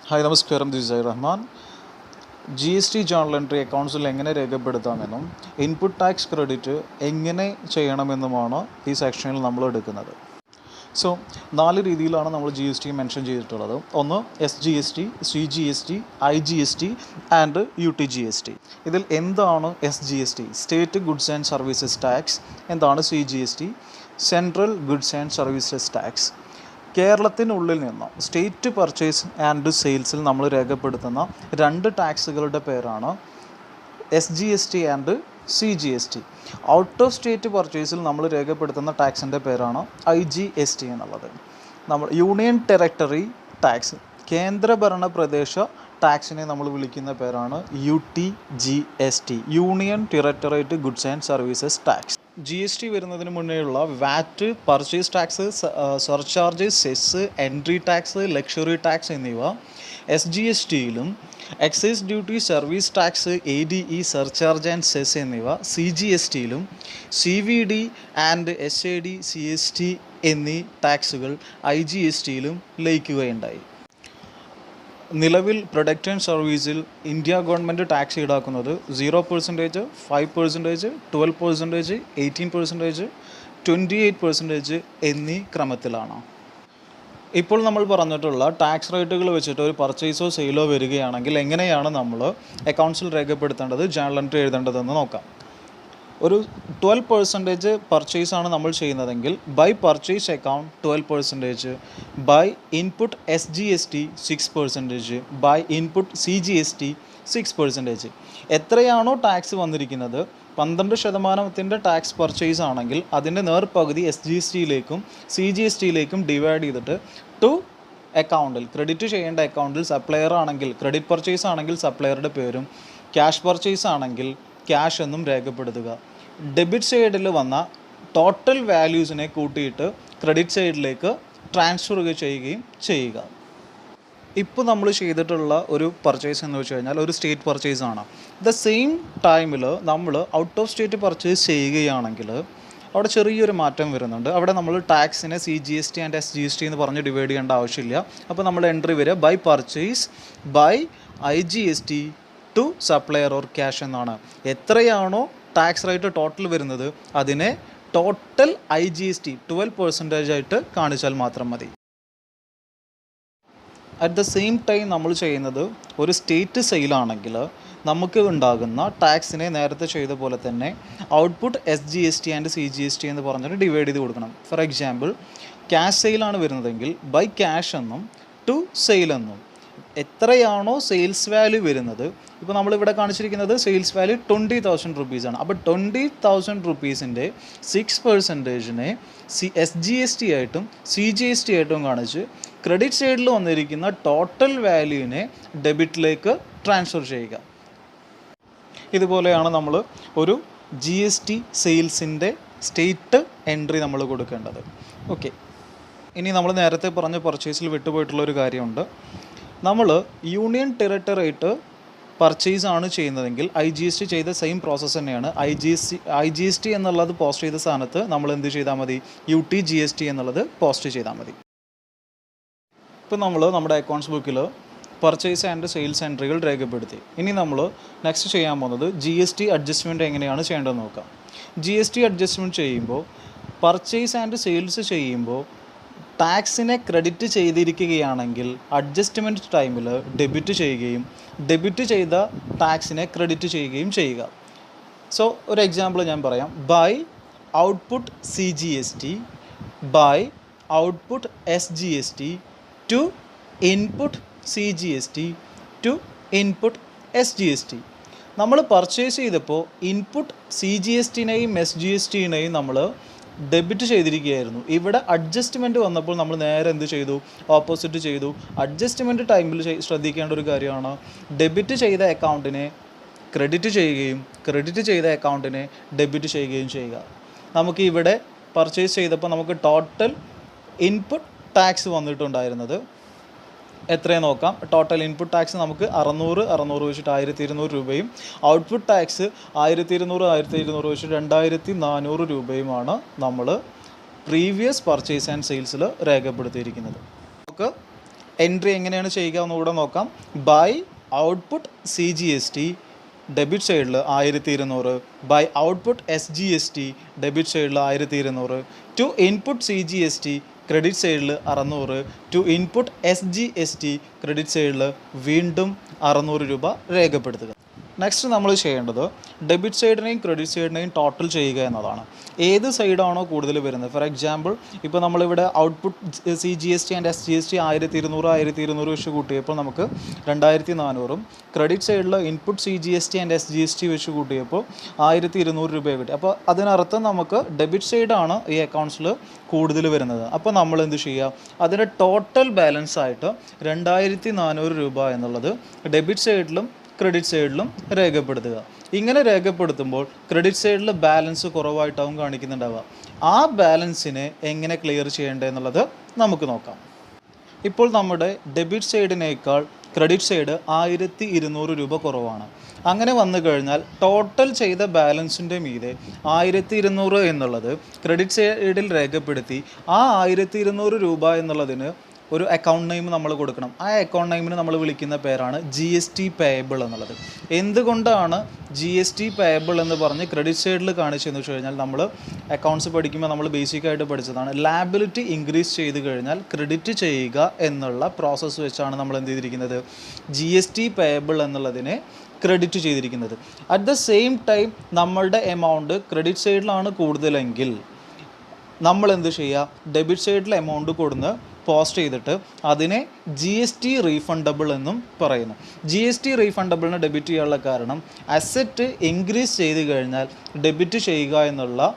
Hi നമസ്കാരം, this is Rahman. G S T journal entry അക്കൗണ്ട്സിൽ എങ്ങനെ രേഖപ്പെടുത്താമെന്നും ഇൻപുട്ട് ടാക്സ് ക്രെഡിറ്റ് എങ്ങനെ ചെയ്യണമെന്നുമാണ് ഈ സെക്ഷനിൽ നമ്മൾ എടുക്കുന്നത്. സോ 4 രീതിയിലാണ് നമ്മൾ ജി എസ് ടി മെൻഷൻ ചെയ്തിട്ടുള്ളത്. ഒന്ന് S G S T, C G S T, I G S T and U T G S T. ഇതിൽ എന്താണ് S G S T? State goods and services tax. എന്താണ് C G S T? Central goods and services tax. കേരളത്തിനുള്ളിൽ നിന്ന് state purchase and സെയിൽസിൽ നമ്മൾ രേഖപ്പെടുത്തുന്ന 2 ടാക്സുകളുടെ പേരാണ് S G S T and C G S T. Out of state പർച്ചേസിൽ നമ്മൾ രേഖപ്പെടുത്തുന്ന ടാക്സിൻ്റെ പേരാണ് ഐ ജി എസ് ടി എന്നുള്ളത്. നമ്മൾ യൂണിയൻ ടെറിട്ടറി ടാക്സ്, കേന്ദ്രഭരണ പ്രദേശ ടാക്സിനെ നമ്മൾ വിളിക്കുന്ന പേരാണ് U T G S T, union territory goods and services tax. G S T വരുന്നതിന് മുന്നേയുള്ള VAT, purchase tax, surcharge, cess, entry tax, luxury tax എന്നിവ എസ് ജി എസ് ടിയിലും excise duty, service tax, A D E, surcharge and cess എന്നിവ C G S ടിയിലും C V D and S A D, C S T എന്നീ ടാക്സുകൾ I G S ടിയിലും ലയിക്കുകയുണ്ടായി. നിലവിൽ product and സർവീസിൽ India government tax ഈടാക്കുന്നത് 0%, 5%, 12%, 18%, 28% എന്നീ ക്രമത്തിലാണ്. ഇപ്പോൾ നമ്മൾ പറഞ്ഞിട്ടുള്ള ടാക്സ് റേറ്റുകൾ വെച്ചിട്ട് ഒരു പർച്ചേസോ സെയിലോ വരികയാണെങ്കിൽ എങ്ങനെയാണ് നമ്മൾ അക്കൗണ്ട്സിൽ രേഖപ്പെടുത്തേണ്ടത്, ജേണൽ എൻട്രി എഴുതേണ്ടതെന്ന് നോക്കാം. ഒരു 12% പർച്ചേസാണ് നമ്മൾ ചെയ്യുന്നതെങ്കിൽ by purchase account 12%, by input S G S T 6%, by input C G S T 6%. എത്രയാണോ ടാക്സ് വന്നിരിക്കുന്നത്, 12% ടാക്സ് പർച്ചേസ് ആണെങ്കിൽ അതിൻ്റെ നേർപകുതി എസ് ജി എസ് ടിയിലേക്കും സി ജി എസ് ടിയിലേക്കും ഡിവൈഡ് ചെയ്തിട്ട് ടു അക്കൗണ്ടിൽ, ക്രെഡിറ്റ് ചെയ്യേണ്ട അക്കൗണ്ടിൽ, സപ്ലയർ ആണെങ്കിൽ ക്രെഡിറ്റ് പർച്ചേസ് ആണെങ്കിൽ സപ്ലയറുടെ പേരും, ക്യാഷ് പർച്ചേസ് ആണെങ്കിൽ ക്യാഷ് എന്നും രേഖപ്പെടുത്തുക. ഡെബിറ്റ് സൈഡിൽ വന്ന ടോട്ടൽ വാല്യൂസിനെ കൂട്ടിയിട്ട് ക്രെഡിറ്റ് സൈഡിലേക്ക് ട്രാൻസ്ഫർ ചെയ്യുകയും ചെയ്യുക. ഇപ്പോൾ നമ്മൾ ചെയ്തിട്ടുള്ള ഒരു പർച്ചേസ് എന്ന് വെച്ച് കഴിഞ്ഞാൽ ഒരു സ്റ്റേറ്റ് പർച്ചേസ് ആണ്. ദ സെയിം ടൈമിൽ നമ്മൾ ഔട്ട് ഓഫ് സ്റ്റേറ്റ് പർച്ചേസ് ചെയ്യുകയാണെങ്കിൽ അവിടെ ചെറിയൊരു മാറ്റം വരുന്നുണ്ട്. അവിടെ നമ്മൾ ടാക്സിനെ C G S T and S G S T എന്ന് പറഞ്ഞ് ഡിവൈഡ് ചെയ്യേണ്ട ആവശ്യമില്ല. അപ്പോൾ നമ്മൾ എൻട്രി വരിക by purchase by I G S T to supplier or cash എന്നാണ്. എത്രയാണോ ടാക്സ് റേറ്റ് ടോട്ടൽ വരുന്നത് അതിനെ total I G S T 12% ആയിട്ട് കാണിച്ചാൽ മാത്രം മതി. അറ്റ് ദ സെയിം ടൈം നമ്മൾ ചെയ്യുന്നത് ഒരു സ്റ്റേറ്റ് സെയിലാണെങ്കിൽ നമുക്ക് ഉണ്ടാകുന്ന ടാക്സിനെ നേരത്തെ ചെയ്ത പോലെ തന്നെ output S G S T and C G S T എന്ന് പറഞ്ഞിട്ട് ഡിവൈഡ് ചെയ്ത് കൊടുക്കണം. ഫോർ എക്സാമ്പിൾ, ക്യാഷ് സെയിലാണ് വരുന്നതെങ്കിൽ ബൈ ക്യാഷ് എന്നും ടു സെയിൽ എന്നും. എത്രയാണോ സെയിൽസ് വാല്യൂ വരുന്നത്, ഇപ്പോൾ നമ്മളിവിടെ കാണിച്ചിരിക്കുന്നത് സെയിൽസ് വാല്യൂ 20,000 റുപ്പീസാണ്. അപ്പോൾ 20,000 റുപ്പീസിൻ്റെ 6%നെ എസ് ജി എസ് ടി ആയിട്ടും സി ജി എസ് ടി ആയിട്ടും കാണിച്ച് ക്രെഡിറ്റ് സൈഡിൽ വന്നിരിക്കുന്ന ടോട്ടൽ വാല്യൂവിനെ ഡെബിറ്റിലേക്ക് ട്രാൻസ്ഫർ ചെയ്യുക. ഇതുപോലെയാണ് നമ്മൾ ഒരു ജി എസ് ടി സെയിൽസിൻ്റെ സ്റ്റേറ്റ് എൻട്രി നമ്മൾ കൊടുക്കേണ്ടത്. ഓക്കെ, ഇനി നമ്മൾ നേരത്തെ പറഞ്ഞ പർച്ചേസിൽ വിട്ടുപോയിട്ടുള്ളൊരു കാര്യമുണ്ട്. നമ്മൾ യൂണിയൻ ടെറിട്ടറേറ്റ് പർച്ചേസ് ആണ് ചെയ്യുന്നതെങ്കിൽ ഐ ജി എസ് ടി ചെയ്ത സെയിം പ്രോസസ്സ് തന്നെയാണ്. ഐ ജി എസ് ടി എന്നുള്ളത് പോസ്റ്റ് ചെയ്ത സ്ഥാനത്ത് നമ്മൾ എന്ത് ചെയ്താൽ മതി, U T G S T എന്നുള്ളത് പോസ്റ്റ് ചെയ്താൽ മതി. ഇപ്പോൾ നമ്മൾ നമ്മുടെ അക്കൗണ്ട്സ് ബുക്കിൽ പർച്ചേസ് ആൻഡ് സെയിൽസ് എൻട്രികൾ രേഖപ്പെടുത്തി. ഇനി നമ്മൾ നെക്സ്റ്റ് ചെയ്യാൻ പോകുന്നത് ജി എസ് ടി അഡ്ജസ്റ്റ്മെൻറ്റ് എങ്ങനെയാണ് ചെയ്യേണ്ടതെന്ന് നോക്കാം. ജി എസ് ടി അഡ്ജസ്റ്റ്മെൻറ്റ് ചെയ്യുമ്പോൾ പർച്ചേസ് ആൻഡ് സെയിൽസ് ചെയ്യുമ്പോൾ ടാക്സിനെ ക്രെഡിറ്റ് ചെയ്തിരിക്കുകയാണെങ്കിൽ അഡ്ജസ്റ്റ്മെൻറ്റ് ടൈമിൽ ഡെബിറ്റ് ചെയ്യുകയും ഡെബിറ്റ് ചെയ്ത ടാക്സിനെ ക്രെഡിറ്റ് ചെയ്യുകയും ചെയ്യുക. സോ ഒരു എക്സാമ്പിൾ ഞാൻ പറയാം. By output C G S T by output S G S T to input C G S T to input S G S T. നമ്മൾ purchase ചെയ്തപ്പോൾ ഇൻപുട്ട് സി ജി എസ് ടിനെയും S G S ടിനെയും നമ്മൾ debit ചെയ്തിരിക്കുകയായിരുന്നു. ഇവിടെ adjustment വന്നപ്പോൾ നമ്മൾ നേരെ എന്ത് ചെയ്തു, ഓപ്പോസിറ്റ് ചെയ്തു. അഡ്ജസ്റ്റ്മെൻറ്റ് ടൈമിൽ ശ്രദ്ധിക്കേണ്ട ഒരു കാര്യമാണ് ഡെബിറ്റ് ചെയ്ത അക്കൗണ്ടിനെ ക്രെഡിറ്റ് ചെയ്യുകയും ക്രെഡിറ്റ് ചെയ്ത അക്കൗണ്ടിനെ ഡെബിറ്റ് ചെയ്യുകയും ചെയ്യുക. നമുക്ക് ഇവിടെ പർച്ചേസ് ചെയ്തപ്പോൾ നമുക്ക് ടോട്ടൽ ഇൻപുട്ട് ടാക്സ് വന്നിട്ടുണ്ടായിരുന്നത് എത്രയെന്ന് നോക്കാം. ടോട്ടൽ ഇൻപുട്ട് ടാക്സ് നമുക്ക് 600 വെച്ചിട്ട് 1,200 രൂപയും ഔട്ട്പുട്ട് ടാക്സ് 1,200 വെച്ചിട്ട് 2,400 രൂപയുമാണ് നമ്മൾ പ്രീവിയസ് പർച്ചേസ് ആൻഡ് സെയിൽസിൽ രേഖപ്പെടുത്തിയിരിക്കുന്നത്. നമുക്ക് എൻട്രി എങ്ങനെയാണ് ചെയ്യുക എന്നുകൂടെ നോക്കാം. ബൈ ഔട്ട്പുട്ട് CGST ഡെബിറ്റ് സൈഡിൽ 1200, ബൈ ഔട്ട്പുട്ട് SGST ഡെബിറ്റ് സൈഡിൽ 1200, ടു ഇൻപുട്ട് CGST ക്രെഡിറ്റ് സൈഡിൽ 600, ടു ഇൻപുട്ട് SGST ക്രെഡിറ്റ് സൈഡിൽ വീണ്ടും 600 രൂപ രേഖപ്പെടുത്തുക. നെക്സ്റ്റ് നമ്മൾ ചെയ്യേണ്ടത് ഡെബിറ്റ് സൈഡിനെയും ക്രെഡിറ്റ് സൈഡിനെയും ടോട്ടൽ ചെയ്യുക എന്നതാണ്. ഏത് സൈഡാണോ കൂടുതൽ വരുന്നത്, ഫോർ എക്സാമ്പിൾ ഇപ്പോൾ നമ്മളിവിടെ ഔട്ട്പുട്ട് CGST ആൻഡ് SGST 1200 വെച്ച് കൂട്ടിയപ്പോൾ നമുക്ക് 2400, ക്രെഡിറ്റ് സൈഡിൽ ഇൻപുട്ട് CGST ആൻഡ് SGST വെച്ച് കൂട്ടിയപ്പോൾ 1200 രൂപ കിട്ടി. അപ്പോൾ അതിനർത്ഥം നമുക്ക് ഡെബിറ്റ് സൈഡാണ് ഈ അക്കൗണ്ട്സിൽ കൂടുതൽ വരുന്നത്. അപ്പോൾ നമ്മൾ എന്ത് ചെയ്യുക, അതിൻ്റെ ടോട്ടൽ ബാലൻസ് ആയിട്ട് 2400 രൂപ എന്നുള്ളത് ഡെബിറ്റ് സൈഡിലും ക്രെഡിറ്റ് സൈഡിലും രേഖപ്പെടുത്തുക. ഇങ്ങനെ രേഖപ്പെടുത്തുമ്പോൾ ക്രെഡിറ്റ് സൈഡിൽ ബാലൻസ് കുറവായിട്ടാവും കാണിക്കുന്നുണ്ടാവുക. ആ ബാലൻസിനെ എങ്ങനെ ക്ലിയർ ചെയ്യേണ്ടതെന്നുള്ളത് നമുക്ക് നോക്കാം. ഇപ്പോൾ നമ്മുടെ ഡെബിറ്റ് സൈഡിനേക്കാൾ ക്രെഡിറ്റ് സൈഡ് 1200 രൂപ കുറവാണ്. അങ്ങനെ വന്നു കഴിഞ്ഞാൽ ടോട്ടൽ ചെയ്ത ബാലൻസിൻ്റെ മീതെ 1200 എന്നുള്ളത് ക്രെഡിറ്റ് സൈഡിൽ രേഖപ്പെടുത്തി ആ 1200 രൂപ എന്നുള്ളതിന് ഒരു അക്കൗണ്ട് നെയിം നമ്മൾ കൊടുക്കണം. ആ അക്കൗണ്ട് നെയിമിന് നമ്മൾ വിളിക്കുന്ന പേരാണ് GST പേയബിൾ എന്നുള്ളത്. എന്തുകൊണ്ടാണ് GST പേയബിൾ എന്ന് പറഞ്ഞ് ക്രെഡിറ്റ് സൈഡിൽ കാണിച്ചതെന്ന് വെച്ച് കഴിഞ്ഞാൽ, നമ്മൾ അക്കൗണ്ട്സ് പഠിക്കുമ്പോൾ നമ്മൾ ബേസിക്കായിട്ട് പഠിച്ചതാണ്, ലാബിലിറ്റി ഇൻക്രീസ് ചെയ്ത് കഴിഞ്ഞാൽ ക്രെഡിറ്റ് ചെയ്യുക എന്നുള്ള പ്രോസസ്സ് വെച്ചാണ് നമ്മൾ എന്ത് ചെയ്തിരിക്കുന്നത്, GST പേയബിൾ എന്നുള്ളതിനെ ക്രെഡിറ്റ് ചെയ്തിരിക്കുന്നത്. അറ്റ് ദ സെയിം ടൈം നമ്മളുടെ എമൗണ്ട് ക്രെഡിറ്റ് സൈഡിലാണ് കൂടുതലെങ്കിൽ നമ്മൾ എന്ത് ചെയ്യുക, ഡെബിറ്റ് സൈഡിൽ എമൗണ്ട് കൊടുന്ന് പോസ്റ്റ് ചെയ്തിട്ട് അതിനെ GST റീഫണ്ടബിൾ എന്നും പറയുന്നു. GST റീഫണ്ടബിളിന് ഡെബിറ്റ് ചെയ്യാനുള്ള കാരണം, അസറ്റ് ഇൻക്രീസ് ചെയ്ത് കഴിഞ്ഞാൽ ഡെബിറ്റ് ചെയ്യുക എന്നുള്ള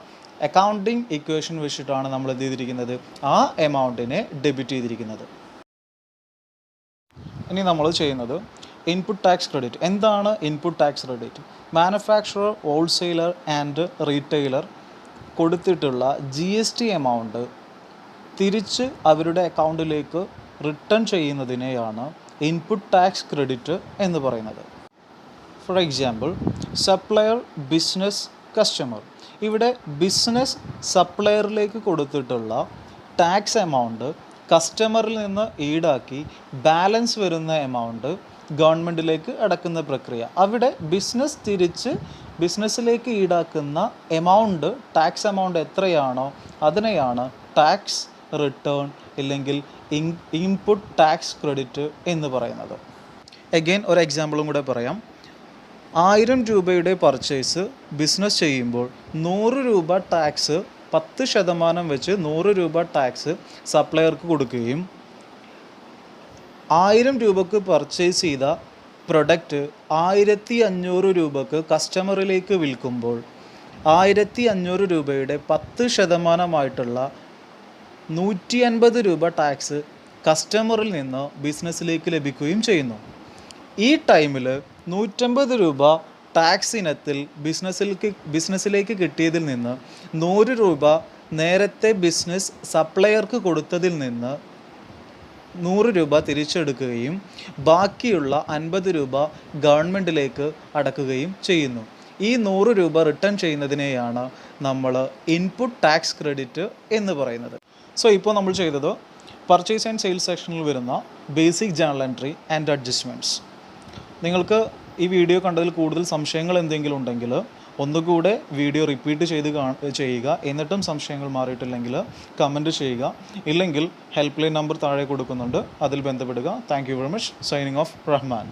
അക്കൗണ്ടിങ് ഇക്വേഷൻ വെച്ചിട്ടാണ് നമ്മൾ എന്ത് ചെയ്തിരിക്കുന്നത്, ആ എമൗണ്ടിനെ ഡെബിറ്റ് ചെയ്തിരിക്കുന്നത്. ഇനി നമ്മൾ ചെയ്യുന്നത് ഇൻപുട്ട് ടാക്സ് ക്രെഡിറ്റ്. എന്താണ് input tax credit? Manufacturer, wholesaler and retailer കൊടുത്തിട്ടുള്ള GST എമൗണ്ട് തിരിച്ച് അവരുടെ അക്കൗണ്ടിലേക്ക് റിട്ടേൺ ചെയ്യുന്നതിനെയാണ് ഇൻപുട്ട് ടാക്സ് ക്രെഡിറ്റ് എന്ന് പറയുന്നത്. For example, supplier, business, customer. ഇവിടെ ബിസിനസ് സപ്ലയറിലേക്ക് കൊടുത്തിട്ടുള്ള ടാക്സ് എമൗണ്ട് കസ്റ്റമറിൽ നിന്ന് ഈടാക്കി ബാലൻസ് വരുന്ന എമൗണ്ട് ഗവൺമെൻറ്റിലേക്ക് അടക്കുന്ന പ്രക്രിയ. അവിടെ ബിസിനസ് തിരിച്ച് ബിസിനസ്സിലേക്ക് ഈടാക്കുന്ന എമൗണ്ട്, ടാക്സ് എമൗണ്ട് എത്രയാണോ അതിനെയാണ് ടാക്സ് റിട്ടേൺ ഇല്ലെങ്കിൽ ഇൻപുട്ട് ടാക്സ് ക്രെഡിറ്റ് എന്ന് പറയുന്നത്. അഗെയിൻ ഒരു എക്സാമ്പിളും കൂടെ പറയാം. 1000 രൂപയുടെ പർച്ചേസ് ബിസിനസ് ചെയ്യുമ്പോൾ 100 രൂപ ടാക്സ് 10% വെച്ച് 100 രൂപ ടാക്സ് സപ്ലയർക്ക് കൊടുക്കുകയും 1000 രൂപക്ക് പർച്ചേസ് ചെയ്ത പ്രൊഡക്റ്റ് 1500 രൂപക്ക് കസ്റ്റമറിലേക്ക് വിൽക്കുമ്പോൾ 1500 രൂപയുടെ 10% 150 രൂപ ടാക്സ് കസ്റ്റമറിൽ നിന്ന് ബിസിനസ്സിലേക്ക് ലഭിക്കുകയും ചെയ്യുന്നു. ഈ ടൈമിൽ 150 രൂപ ടാക്സ് ഇനത്തിൽ ബിസിനസ്സിലേക്ക് കിട്ടിയതിൽ നിന്ന് 100 രൂപ നേരത്തെ ബിസിനസ് സപ്ലയർക്ക് കൊടുത്തതിൽ നിന്ന് 100 രൂപ തിരിച്ചെടുക്കുകയും ബാക്കിയുള്ള 50 രൂപ ഗവൺമെൻറ്റിലേക്ക് അടക്കുകയും ചെയ്യുന്നു. ഈ 100 രൂപ റിട്ടേൺ ചെയ്യുന്നതിനെയാണ് നമ്മൾ ഇൻപുട്ട് ടാക്സ് ക്രെഡിറ്റ് എന്ന് പറയുന്നത്. സോ ഇപ്പോൾ നമ്മൾ ചെയ്തത് പർച്ചേസ് ആൻഡ് സെയിൽസ് സെക്ഷനിൽ വരുന്ന basic journal entry and adjustments. നിങ്ങൾക്ക് ഈ വീഡിയോ കണ്ടതിൽ കൂടുതൽ സംശയങ്ങൾ എന്തെങ്കിലും ഉണ്ടെങ്കിൽ ഒന്നുകൂടെ വീഡിയോ റിപ്പീറ്റ് ചെയ്യുക. എന്നിട്ടും സംശയങ്ങൾ മാറിയിട്ടില്ലെങ്കിൽ കമൻറ്റ് ചെയ്യുക. ഇല്ലെങ്കിൽ ഹെൽപ്പ് ലൈൻ നമ്പർ താഴെ കൊടുക്കുന്നുണ്ട്, അതിൽ ബന്ധപ്പെടുക. Thank you very much. Signing off Rahman.